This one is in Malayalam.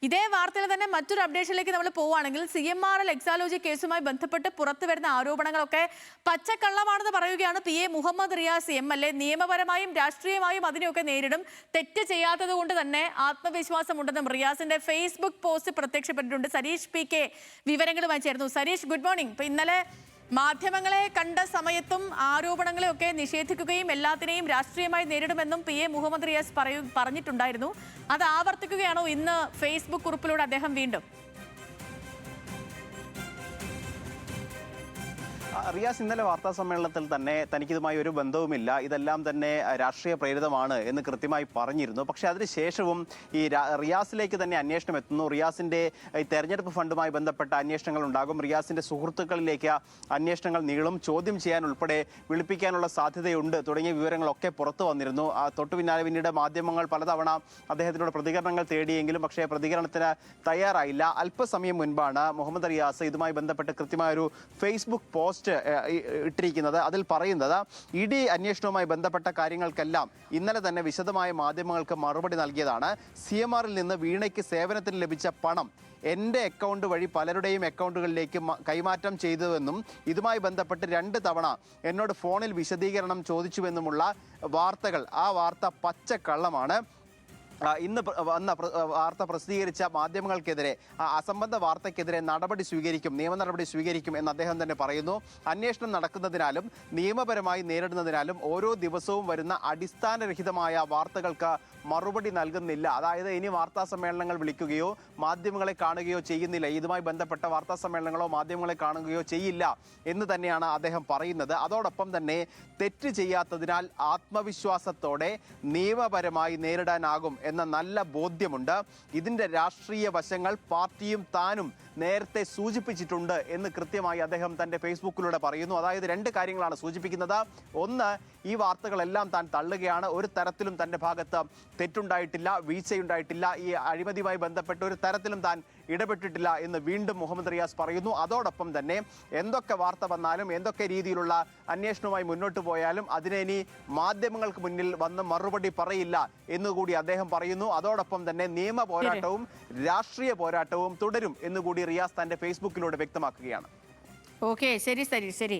ഇതേ വാർത്തയിൽ തന്നെ മറ്റൊരു അപ്ഡേഷനിലേക്ക് നമ്മൾ പോവുകയാണെങ്കിൽ CMRL എക്സാലോജി കേസുമായി ബന്ധപ്പെട്ട് പുറത്തു വരുന്ന ആരോപണങ്ങളൊക്കെ പച്ചക്കള്ളമാണെന്ന് പറയുകയാണ് PA മുഹമ്മദ് റിയാസ് MLA. നിയമപരമായും രാഷ്ട്രീയമായും അതിനെയൊക്കെ നേരിടും, തെറ്റ് ചെയ്യാത്തത് കൊണ്ട് തന്നെ ആത്മവിശ്വാസമുണ്ടെന്നും റിയാസിന്റെ ഫേസ്ബുക്ക് പോസ്റ്റ് പ്രത്യക്ഷപ്പെട്ടിട്ടുണ്ട്. സരീഷ് PK വിവരങ്ങളുമായി ചേർന്നു. Sareesh, good morning. ഇപ്പൊ ഇന്നലെ മാധ്യമങ്ങളെ കണ്ട സമയത്തും ആരോപണങ്ങളെയൊക്കെ നിഷേധിക്കുകയും എല്ലാത്തിനെയും രാഷ്ട്രീയമായി നേരിടുമെന്നും PA മുഹമ്മദ് റിയാസ് പറഞ്ഞിട്ടുണ്ടായിരുന്നു. അത് ആവർത്തിക്കുകയാണോ ഇന്ന് ഫേസ്ബുക്ക് കുറിപ്പിലൂടെ അദ്ദേഹം വീണ്ടും? റിയാസ് ഇന്നലെ വാർത്താ സമ്മേളനത്തിൽ തന്നെ തനിക്കിതുമായി ഒരു ബന്ധവുമില്ല, ഇതെല്ലാം തന്നെ രാഷ്ട്രീയ പ്രേരിതമാണ് എന്ന് കൃത്യമായി പറഞ്ഞിരുന്നു. പക്ഷേ അതിനുശേഷവും ഈ റിയാസിലേക്ക് തന്നെ അന്വേഷണം എത്തുന്നു. റിയാസിന്റെ ഈ തെരഞ്ഞെടുപ്പ് ഫണ്ടുമായി ബന്ധപ്പെട്ട അന്വേഷണങ്ങൾ ഉണ്ടാകും. റിയാസിന്റെ സുഹൃത്തുക്കളിലേക്ക് അന്വേഷണങ്ങൾ നീളും. ചോദ്യം ചെയ്യാൻ ഉൾപ്പെടെ വിളിപ്പിക്കാനുള്ള സാധ്യതയുണ്ട് തുടങ്ങിയ വിവരങ്ങളൊക്കെ പുറത്തു വന്നിരുന്നു. തൊട്ടു പിന്നാലെ പിന്നീട് മാധ്യമങ്ങൾ പലതവണ അദ്ദേഹത്തിനോട് പ്രതികരണങ്ങൾ തേടിയെങ്കിലും പക്ഷേ പ്രതികരണത്തിന് തയ്യാറായില്ല. അല്പസമയം മുൻപാണ് മുഹമ്മദ് റിയാസ് ഇതുമായി ബന്ധപ്പെട്ട് കൃത്യമായൊരു ഫേസ്ബുക്ക് പോസ്റ്റ് ഇട്ടിരിക്കുന്നത്. അതിൽ പറയുന്നത് ED അന്വേഷണവുമായി ബന്ധപ്പെട്ട കാര്യങ്ങൾക്കെല്ലാം ഇന്നലെ തന്നെ വിശദമായ മാധ്യമങ്ങൾക്ക് മറുപടി നൽകിയതാണ്. CMRൽ നിന്ന് വീണയ്ക്ക് സേവനത്തിന് ലഭിച്ച പണം എൻ്റെ അക്കൗണ്ട് വഴി പലരുടെയും അക്കൗണ്ടുകളിലേക്ക് കൈമാറ്റം ചെയ്തുവെന്നും ഇതുമായി ബന്ധപ്പെട്ട് 2 തവണ എന്നോട് ഫോണിൽ വിശദീകരണം ചോദിച്ചുവെന്നുമുള്ള വാർത്തകൾ, ആ വാർത്ത പച്ചക്കള്ളമാണ്. ഇന്ന് വന്ന വാർത്ത പ്രസിദ്ധീകരിച്ച മാധ്യമങ്ങൾക്കെതിരെ, അസംബന്ധ വാർത്തയ്ക്കെതിരെ നിയമ നടപടി സ്വീകരിക്കും എന്ന് അദ്ദേഹം തന്നെ പറയുന്നു. അന്വേഷണം നടക്കുന്നതിനാലും നിയമപരമായി നേരിടുന്നതിനാലും ഓരോ ദിവസവും വരുന്ന അടിസ്ഥാനരഹിതമായ വാർത്തകൾക്ക് മറുപടി നൽകുന്നില്ല. അതായത് ഇനി വാർത്താ സമ്മേളനങ്ങൾ വിളിക്കുകയോ മാധ്യമങ്ങളെ കാണുകയോ ചെയ്യുന്നില്ല, ഇതുമായി ബന്ധപ്പെട്ട വാർത്താ സമ്മേളനങ്ങളോ മാധ്യമങ്ങളെ കാണുകയോ ചെയ്യില്ല എന്ന് തന്നെയാണ് അദ്ദേഹം പറയുന്നത്. അതോടൊപ്പം തന്നെ തെറ്റ് ചെയ്യാത്തതിനാൽ ആത്മവിശ്വാസത്തോടെ നിയമപരമായി നേരിടാനാകും എന്ന നല്ല ബോധ്യമുണ്ട്. ഇതിന്റെ രാഷ്ട്രീയ വശങ്ങൾ പാർട്ടിയും താനും നേരത്തെ സൂചിപ്പിച്ചിട്ടുണ്ട് എന്ന് കൃത്യമായി അദ്ദേഹം തന്റെ ഫേസ്ബുക്കിലൂടെ പറയുന്നു. അതായത് 2 കാര്യങ്ങളാണ് സൂചിപ്പിക്കുന്നത്. ഒന്ന്, ഈ വാർത്തകളെല്ലാം താൻ തള്ളുകയാണ്. ഒരു തരത്തിലും തന്റെ ഭാഗത്ത് തെറ്റുണ്ടായിട്ടില്ല, വീഴ്ചയുണ്ടായിട്ടില്ല, ഈ അഴിമതിയുമായി ബന്ധപ്പെട്ട് ഒരു തരത്തിലും താൻ ഇടപെട്ടിട്ടില്ല എന്ന് വീണ്ടും മുഹമ്മദ് റിയാസ് പറയുന്നു. അതോടൊപ്പം തന്നെ എന്തൊക്കെ വാർത്ത വന്നാലും എന്തൊക്കെ രീതിയിലുള്ള അന്വേഷണവുമായി മുന്നോട്ട് പോയാലും അതിനെ ഇനി മാധ്യമങ്ങൾക്ക് മുന്നിൽ വന്ന് മറുപടി പറയില്ല എന്നുകൂടി അദ്ദേഹം പറയുന്നു. അതോടൊപ്പം തന്നെ നിയമ പോരാട്ടവും രാഷ്ട്രീയ പോരാട്ടവും തുടരും എന്നുകൂടി റിയാസ് തന്റെ ഫേസ്ബുക്കിലൂടെ വ്യക്തമാക്കുകയാണ്. ഓക്കെ, ശരി സരി, ശരി.